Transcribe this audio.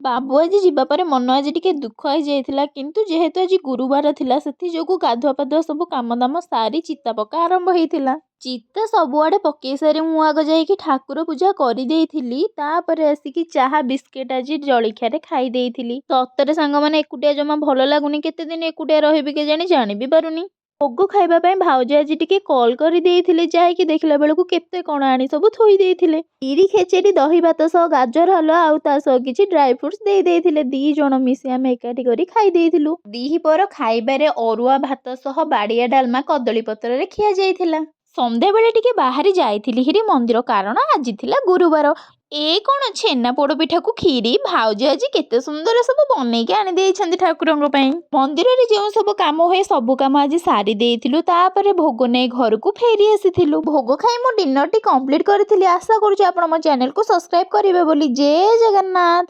ବାବୁ ଆଜି ଯିବା ପରେ ମନ ଆଜି ଟିକେ ଦୁଃଖ ହେଇଯାଇଥିଲା, କିନ୍ତୁ ଯେହେତୁ ଆଜି ଗୁରୁବାର ଥିଲା ସେଥିଯୋଗୁଁ ଗାଧୁଆ ପାଧୁଆ ସବୁ କାମଦାମ ସାରି ଚିତା ପକା ଆରମ୍ଭ ହେଇଥିଲା। ଚିତା ସବୁଆଡ଼େ ପକେଇ ସାରି ମୁଁ ଆଗ ଯାଇକି ଠାକୁର ପୂଜା କରିଦେଇଥିଲି। ତାପରେ ଆସିକି ଚାହା ବିସ୍କିଟ୍ ଆଜି ଜଳଖିଆରେ ଖାଇ ଦେଇଥିଲି। ସତରେ ସାଙ୍ଗମାନେ ଏକୁଟିଆ ଜମା ଭଲ ଲାଗୁନି, କେତେ ଦିନ ଏକୁଟିଆ ରହିବି କେଜାଣି ଜାଣିବି ପାରୁନି। ଭୋଗ ଖାଇବା ପାଇଁ ଭାଉଜ ଆଜି ଟିକେ କଲ୍ କରିଦେଇଥିଲେ, ଯାଇକି ଦେଖିଲା ବେଳକୁ କେତେ କ'ଣ ଆଣି ସବୁ ଥୋଇ ଦେଇଥିଲେ। କ୍ଷୀରି ଖେଚେଡ଼ି ଦହି ଭାତ ସହ ଗାଜର ହାଲୁଆ ଆଉ ତା ସହ କିଛି ଡ୍ରାଏ ଫ୍ରୁଟ୍ସ ଦେଇଥିଲେ। 2 ଜଣ ମିଶି ଆମେ ଏକାଠି କରି ଖାଇ ଦେଇଥିଲୁ। ଦିହିପର ଖାଇବାରେ ଅରୁଆ ଭାତ ସହ ବାଡ଼ିଆ ଡାଲମା କଦଳୀ ପତ୍ରରେ ଖିଆ ଯାଇଥିଲା। ସନ୍ଧ୍ୟାବେଳେ ଟିକେ ବାହାରି ଯାଇଥିଲି ହିରି ମନ୍ଦିର, କାରଣ ଆଜି ଥିଲା ଗୁରୁବାର। ଏ କ'ଣ ଛେନା ପୋଡ଼ପିଠାକୁ କ୍ଷୀରି ଭାଉଜ ଆଜି କେତେ ସୁନ୍ଦର ସବୁ ବନେଇକି ଆଣି ଦେଇଛନ୍ତି ଠାକୁରଙ୍କ ପାଇଁ। ମନ୍ଦିରରେ ଯେଉଁ ସବୁ କାମ ହୁଏ ସବୁ କାମ ଆଜି ସାରି ଦେଇଥିଲୁ। ତାପରେ ଭୋଗ ନେଇ ଘରକୁ ଫେରି ଆସିଥିଲୁ। ଭୋଗ ଖାଇ ମୁଁ ଡିନରଟି କମ୍ପ୍ଲିଟ୍ କରିଥିଲି। ଆଶା କରୁଛି ଆପଣ ମୋ ଚ୍ୟାନେଲକୁ ସବସ୍କ୍ରାଇବ୍ କରିବେ ବୋଲି। ଜୟ ଜଗନ୍ନାଥ।